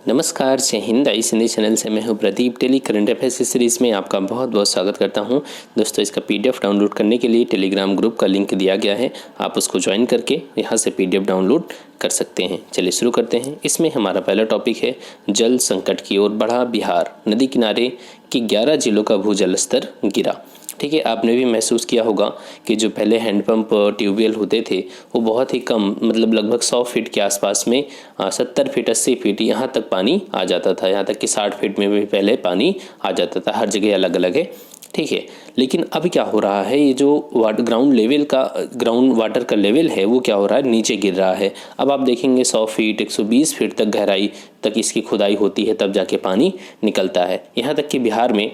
नमस्कार, जय हिंद। आई हिंदी चैनल से मैं हूं प्रदीप। डेली करंट अफेयर्स की सीरीज़ में आपका बहुत बहुत स्वागत करता हूं। दोस्तों, इसका पीडीएफ डाउनलोड करने के लिए टेलीग्राम ग्रुप का लिंक दिया गया है, आप उसको ज्वाइन करके यहां से पीडीएफ डाउनलोड कर सकते हैं। चलिए शुरू करते हैं। इसमें हमारा पहला टॉपिक है जल संकट की ओर बढ़ा बिहार, नदी किनारे के 11 जिलों का भूजल स्तर गिरा। ठीक है, आपने भी महसूस किया होगा कि जो पहले हैंडपंप ट्यूबवेल होते थे वो बहुत ही कम, मतलब लगभग 100 फीट के आसपास में 70 फीट 80 फीट यहाँ तक पानी आ जाता था। यहाँ तक कि 60 फीट में भी पहले पानी आ जाता था। हर जगह अलग अलग है, ठीक है। लेकिन अब क्या हो रहा है, ये जो ग्राउंड वाटर का लेवल है वो क्या हो रहा है, नीचे गिर रहा है। अब आप देखेंगे 100 फीट 120 फीट तक गहराई तक इसकी खुदाई होती है, तब जाके पानी निकलता है। यहाँ तक कि बिहार में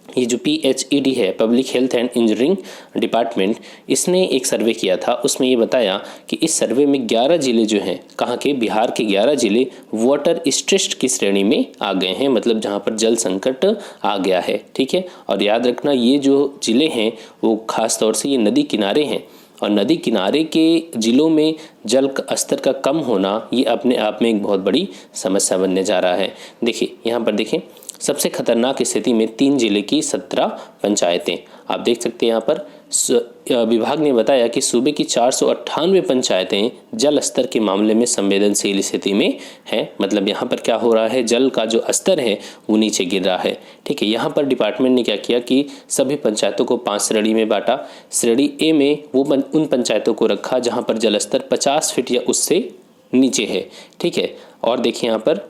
ये जो PHED है, public health and engineering department, इसने एक सर्वे किया था। उसमें ये बताया कि इस सर्वे में 11 जिले जो हैं, कहाँ के, बिहार के 11 जिले वाटर स्ट्रेस्ड की श्रेणी में आ गए हैं, मतलब जहाँ पर जल संकट आ गया है। ठीक है, और याद रखना ये जो जिले हैं वो खास तौर से ये नदी किनारे हैं, और नदी किनारे के जिलों में जल स्तर का कम होना ये अपने आप में एक बहुत बड़ी समस्या बनने जा रहा है। देखिए यहाँ पर देखें, सबसे खतरनाक स्थिति में 3 जिले की 17 पंचायतें आप देख सकते हैं। यहाँ पर विभाग ने बताया कि सूबे की 498 पंचायतें जल स्तर के मामले में संवेदनशील स्थिति में हैं। मतलब यहाँ पर क्या हो रहा है, जल का जो स्तर है वो नीचे गिर रहा है। ठीक है, यहाँ पर डिपार्टमेंट ने क्या किया कि सभी पंचायतों को 5 श्रेणी में बांटा। श्रेणी ए में वो उन पंचायतों को रखा जहाँ पर जल स्तर 50 फीट या उससे नीचे है। ठीक है, और देखिए यहाँ पर,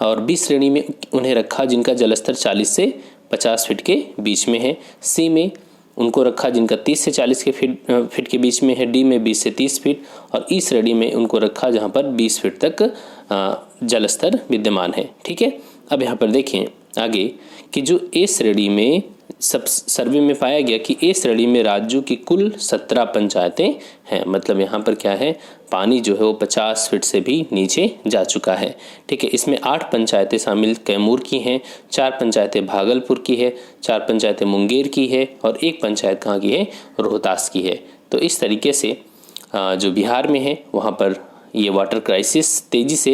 और बी श्रेणी में उन्हें रखा जिनका जलस्तर 40 से 50 फीट के बीच में है। सी में उनको रखा जिनका 30 से 40 के फीट के बीच में है। डी में 20 से 30 फीट, और ई श्रेणी में उनको रखा जहां पर 20 फीट तक जलस्तर विद्यमान है। ठीक है, अब यहाँ पर देखें आगे कि जो ए श्रेणी में सब सर्वे में पाया गया कि ए श्रेणी में राज्यों की कुल 17 पंचायतें हैं। मतलब यहाँ पर क्या है, पानी जो है वो 50 फीट से भी नीचे जा चुका है। ठीक है, इसमें 8 पंचायतें शामिल कैमूर की हैं, 4 पंचायतें भागलपुर की है, 4 पंचायतें मुंगेर की है, और 1 पंचायत कहाँ की है, रोहतास की है। तो इस तरीके से जो बिहार में है वहाँ पर ये वाटर क्राइसिस तेजी से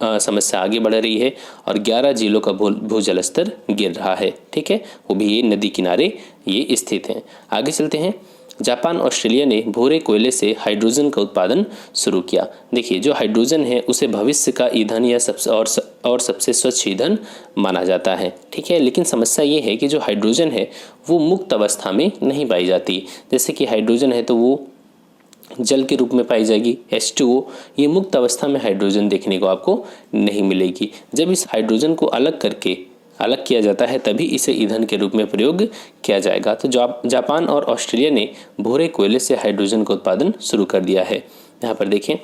समस्या आगे बढ़ रही है, और 11 जिलों का भूजल स्तर गिर रहा है। ठीक है, वो भी ये नदी किनारे ये स्थित हैं। आगे चलते हैं। जापान ऑस्ट्रेलिया ने भूरे कोयले से हाइड्रोजन का उत्पादन शुरू किया। देखिए, जो हाइड्रोजन है उसे भविष्य का ईंधन या सबसे स्वच्छ ईंधन माना जाता है। ठीक है, लेकिन समस्या ये है कि जो हाइड्रोजन है वो मुक्त अवस्था में नहीं पाई जाती। जैसे कि हाइड्रोजन है तो वो जल के रूप में पाई जाएगी, H2O। ये मुक्त अवस्था में हाइड्रोजन देखने को आपको नहीं मिलेगी। जब इस हाइड्रोजन को अलग किया जाता है तभी इसे ईंधन के रूप में प्रयोग किया जाएगा। तो जापान और ऑस्ट्रेलिया ने भूरे कोयले से हाइड्रोजन का उत्पादन शुरू कर दिया है। यहाँ पर देखें,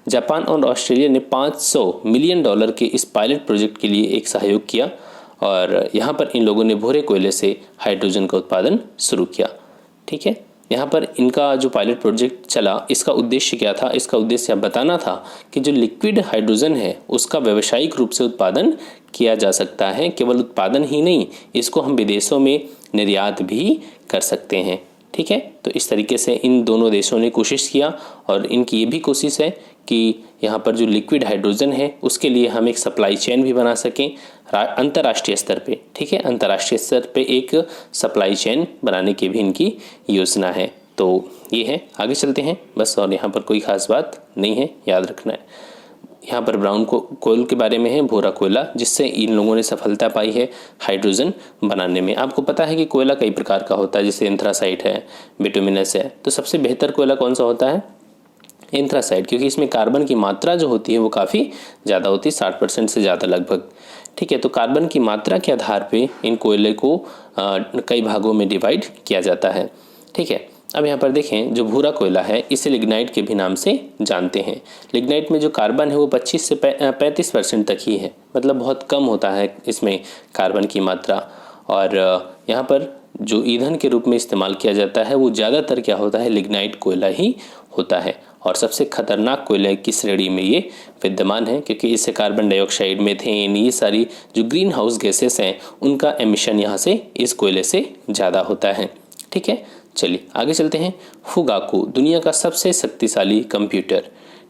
जापान और ऑस्ट्रेलिया ने $500 मिलियन के इस पायलट प्रोजेक्ट के लिए एक सहयोग किया, और यहाँ पर इन लोगों ने भूरे कोयले से हाइड्रोजन का उत्पादन शुरू किया। ठीक है, यहाँ पर इनका जो पायलट प्रोजेक्ट चला, इसका उद्देश्य क्या था, इसका उद्देश्य बताना था कि जो लिक्विड हाइड्रोजन है उसका व्यावसायिक रूप से उत्पादन किया जा सकता है। केवल उत्पादन ही नहीं, इसको हम विदेशों में निर्यात भी कर सकते हैं। ठीक है, तो इस तरीके से इन दोनों देशों ने कोशिश किया, और इनकी ये भी कोशिश है कि यहाँ पर जो लिक्विड हाइड्रोजन है उसके लिए हम एक सप्लाई चेन भी बना सकें अंतर्राष्ट्रीय स्तर पे। ठीक है, अंतर्राष्ट्रीय स्तर पे एक सप्लाई चेन बनाने की भी इनकी योजना है। तो ये है, आगे चलते हैं बस, और यहाँ पर कोई ख़ास बात नहीं है, याद रखना है। यहाँ पर ब्राउन कोयल के बारे में है, भूरा कोयला, जिससे इन लोगों ने सफलता पाई है हाइड्रोजन बनाने में। आपको पता है कि कोयला कई प्रकार का होता है, जैसे एंथ्रासाइट है, बिटुमिनस है। तो सबसे बेहतर कोयला कौन सा होता है, एंथ्रासाइट, क्योंकि इसमें कार्बन की मात्रा जो होती है वो काफ़ी ज़्यादा होती है, 60% से ज़्यादा लगभग। ठीक है, तो कार्बन की मात्रा के आधार पे इन कोयले को कई भागों में डिवाइड किया जाता है। ठीक है, अब यहाँ पर देखें, जो भूरा कोयला है इसे लिग्नाइट के भी नाम से जानते हैं। लिग्नाइट में जो कार्बन है वो 25 से 35% तक ही है, मतलब बहुत कम होता है इसमें कार्बन की मात्रा। और यहाँ पर जो ईंधन के रूप में इस्तेमाल किया जाता है वो ज़्यादातर क्या होता है, लिग्नाइट कोयला ही होता है। और सबसे खतरनाक कोयले की श्रेणी में ये विद्यमान है, क्योंकि इससे कार्बन डाइऑक्साइड, मीथेन, ये सारी जो ग्रीन हाउस गैसेस हैं उनका एमिशन यहाँ से इस कोयले से ज़्यादा होता है। ठीक है, चलिए आगे चलते हैं। फुगाकू दुनिया का सबसे शक्तिशाली कंप्यूटर।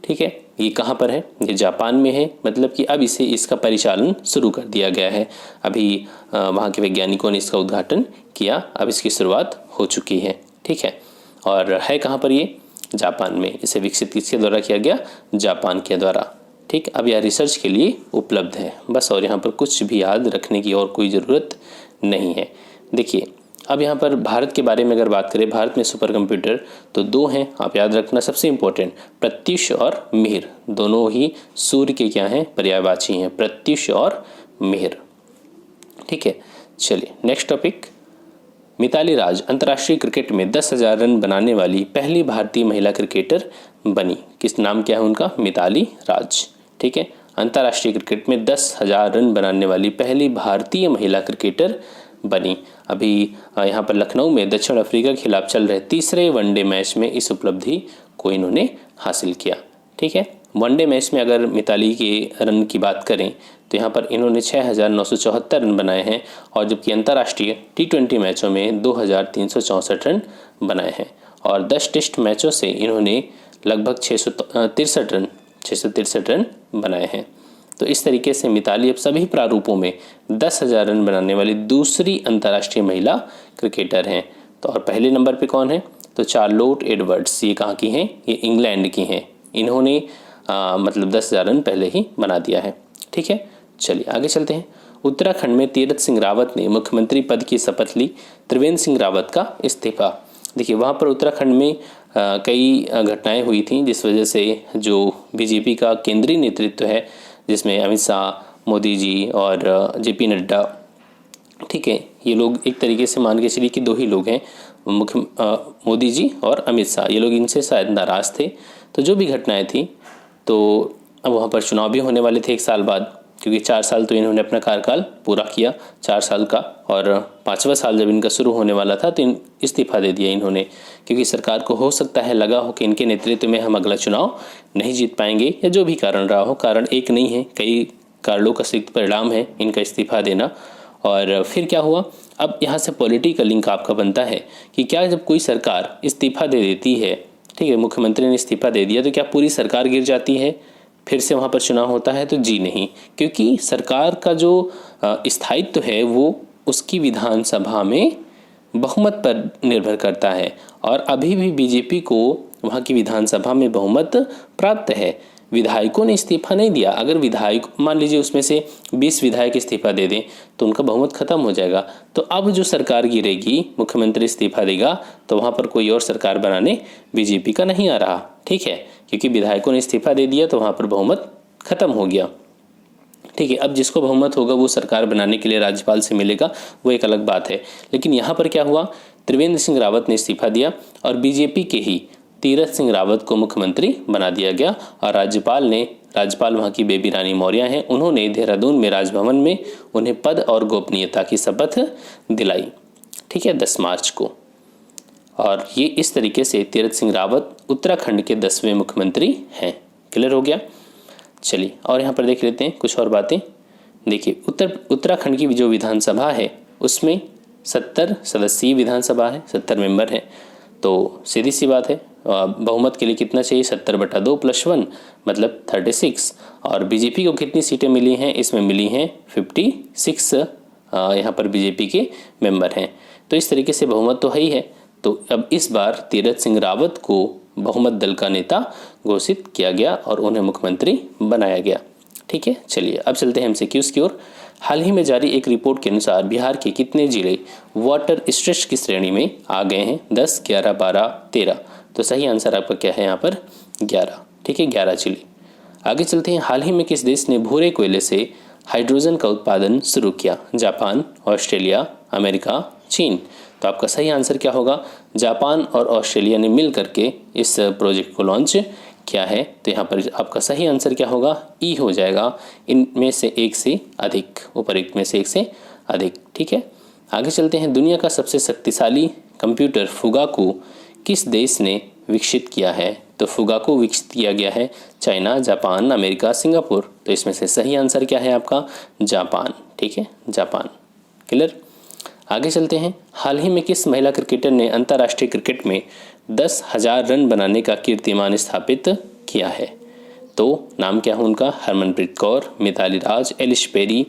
ठीक है, ये कहाँ पर है? ये जापान में है, मतलब कि अब इसका परिचालन शुरू कर दिया गया है। अभी वहाँ के वैज्ञानिकों ने इसका उद्घाटन किया, अब इसकी शुरुआत हो चुकी है। ठीक है, और है कहाँ पर ये? जापान में। इसे विकसित किसके द्वारा किया गया? जापान के द्वारा। ठीक, अब यह रिसर्च के लिए उपलब्ध है बस, और यहाँ पर कुछ भी याद रखने की और कोई ज़रूरत नहीं है। देखिए, अब यहाँ पर भारत के बारे में अगर बात करें, भारत में सुपर कंप्यूटर तो 2 हैं, आप याद रखना। सबसे इम्पोर्टेंट, प्रत्युष और मिहिर, दोनों ही सूर्य के क्या हैं? पर्यायवाची हैं, प्रत्युष और मिहिर। ठीक है, चलिए नेक्स्ट टॉपिक। मिताली राज अंतर्राष्ट्रीय क्रिकेट में 10,000 रन बनाने वाली पहली भारतीय महिला क्रिकेटर बनी। किस नाम क्या है उनका? मिताली राज। ठीक है, अंतर्राष्ट्रीय क्रिकेट में 10,000 रन बनाने वाली पहली भारतीय महिला क्रिकेटर बनी। अभी यहाँ पर लखनऊ में दक्षिण अफ्रीका के खिलाफ चल रहे तीसरे वनडे मैच में इस उपलब्धि को इन्होंने हासिल किया। ठीक है, वनडे मैच में अगर मिताली के रन की बात करें तो यहाँ पर इन्होंने 6,974 रन बनाए हैं, और जबकि अंतर्राष्ट्रीय T20 मैचों में 2,364 रन बनाए हैं, और 10 टेस्ट मैचों से इन्होंने लगभग 663 रन बनाए हैं। तो इस तरीके से मिताली अब सभी प्रारूपों में 10,000 रन बनाने वाली दूसरी अंतर्राष्ट्रीय महिला क्रिकेटर हैं। तो और पहले नंबर पे कौन है? तो चार्लोट एडवर्ड्स। ये कहाँ की हैं? ये इंग्लैंड की हैं। इन्होंने मतलब 10,000 रन पहले ही बना दिया है। ठीक है, चलिए आगे चलते हैं। उत्तराखंड में तीरथ सिंह रावत ने मुख्यमंत्री पद की शपथ ली, त्रिवेंद्र सिंह रावत का इस्तीफा। देखिए, वहाँ पर उत्तराखंड में कई घटनाएं हुई थी, जिस वजह से जो बीजेपी का केंद्रीय नेतृत्व है, जिसमें अमित शाह, मोदी जी और JP नड्डा, ठीक है, ये लोग एक तरीके से मान के चलिए कि 2 ही लोग हैं, मोदी जी और अमित शाह, ये लोग इनसे शायद नाराज़ थे। तो जो भी घटनाएं थी, तो अब वहाँ पर चुनाव भी होने वाले थे 1 साल बाद, क्योंकि 4 साल तो इन्होंने अपना कार्यकाल पूरा किया 4 साल का, और 5वां साल जब इनका शुरू होने वाला था तो इस्तीफा दे दिया इन्होंने, क्योंकि सरकार को हो सकता है लगा हो कि इनके नेतृत्व में हम अगला चुनाव नहीं जीत पाएंगे, या जो भी कारण रहा हो। कारण एक नहीं है, कई कारणों का संयुक्त परिणाम है इनका इस्तीफा देना। और फिर क्या हुआ? अब यहाँ से पॉलिटिकल लिंक आपका बनता है कि क्या जब कोई सरकार इस्तीफा दे देती है, ठीक है, मुख्यमंत्री ने इस्तीफा दे दिया, तो क्या पूरी सरकार गिर जाती है? फिर से वहाँ पर चुनाव होता है? तो जी नहीं, क्योंकि सरकार का जो स्थायित्व है वो उसकी विधानसभा में बहुमत पर निर्भर करता है, और अभी भी बीजेपी को वहाँ की विधानसभा में बहुमत प्राप्त है। विधायकों ने इस्तीफा नहीं दिया। अगर विधायक मान लीजिए उसमें से 20 विधायक इस्तीफा दे दें तो उनका बहुमत खत्म हो जाएगा। तो अब जो सरकार गिरेगी, मुख्यमंत्री इस्तीफा देगा, तो वहाँ पर कोई और सरकार बनाने बीजेपी का नहीं आ रहा। ठीक है, क्योंकि विधायकों ने इस्तीफा दे दिया तो वहाँ पर बहुमत खत्म हो गया। ठीक है, अब जिसको बहुमत होगा वो सरकार बनाने के लिए राज्यपाल से मिलेगा, वो एक अलग बात है। लेकिन यहाँ पर क्या हुआ? त्रिवेंद्र सिंह रावत ने इस्तीफा दिया और बीजेपी के ही तीरथ सिंह रावत को मुख्यमंत्री बना दिया गया, और राज्यपाल वहाँ की बेबी रानी मौर्य हैं, उन्होंने देहरादून में राजभवन में उन्हें पद और गोपनीयता की शपथ दिलाई। ठीक है, 10 मार्च को। और ये इस तरीके से तीरथ सिंह रावत उत्तराखंड के 10वें मुख्यमंत्री हैं। क्लियर हो गया? चलिए और यहाँ पर देख लेते हैं कुछ और बातें। देखिए, उत्तराखंड की जो विधानसभा है उसमें 70 सदस्यीय विधानसभा है, 70 मेंबर हैं। तो सीधी सी बात है, बहुमत के लिए कितना चाहिए? 70/2 + 1 मतलब 36। और बीजेपी को कितनी सीटें मिली हैं? इसमें मिली हैं 56 यहाँ पर बीजेपी के मेंबर हैं। तो इस तरीके से बहुमत तो है ही है। तो अब इस बार तीरथ सिंह रावत को बहुमत दल का नेता घोषित किया गया और उन्हें मुख्यमंत्री बनाया गया। ठीक है, चलिए अब चलते हैं MCQs की ओर। हाल ही में जारी एक रिपोर्ट के अनुसार बिहार के कितने जिले वाटर स्ट्रेस की श्रेणी में आ गए हैं? 10, 11, 12, 13। तो सही आंसर आपका क्या है यहाँ पर? 11। ठीक है, 11 जिले। आगे चलते हैं। हाल ही में किस देश ने भूरे कोयले से हाइड्रोजन का उत्पादन शुरू किया? जापान, ऑस्ट्रेलिया, अमेरिका, चीन। तो आपका सही आंसर क्या होगा? जापान और ऑस्ट्रेलिया ने मिल करके इस प्रोजेक्ट को लॉन्च किया है। तो यहाँ पर आपका सही आंसर क्या होगा? ई हो जाएगा। इनमें से एक से अधिक, उपरोक्त में से एक से अधिक। ठीक है, आगे चलते हैं। दुनिया का सबसे शक्तिशाली कंप्यूटर फुगाकू किस देश ने विकसित किया है? तो फुगाकू विकसित किया गया है चाइना, जापान, अमेरिका, सिंगापुर। तो इसमें से सही आंसर क्या है आपका? जापान। ठीक है, जापान। क्लियर? आगे चलते हैं। हाल ही में किस महिला क्रिकेटर ने अंतर्राष्ट्रीय क्रिकेट में 10,000 रन बनाने का कीर्तिमान स्थापित किया है? तो नाम क्या है उनका? हरमनप्रीत कौर, मिताली राज, एलिश पेरी,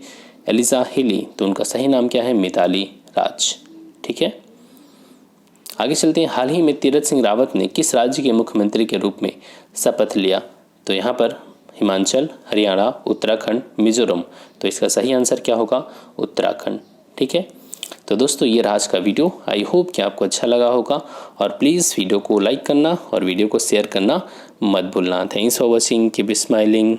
एलिजा हिली। तो उनका सही नाम क्या है? मिताली राज। ठीक है, आगे चलते हैं। हाल ही में तीरथ सिंह रावत ने किस राज्य के मुख्यमंत्री के रूप में शपथ लिया? तो यहाँ पर हिमाचल, हरियाणा, उत्तराखंड, मिजोरम। तो इसका सही आंसर क्या होगा? उत्तराखंड। ठीक है, तो दोस्तों ये रहा आज का वीडियो। आई होप कि आपको अच्छा लगा होगा, और प्लीज़ वीडियो को लाइक करना और वीडियो को शेयर करना मत भूलना। Thanks for watching, keep smiling.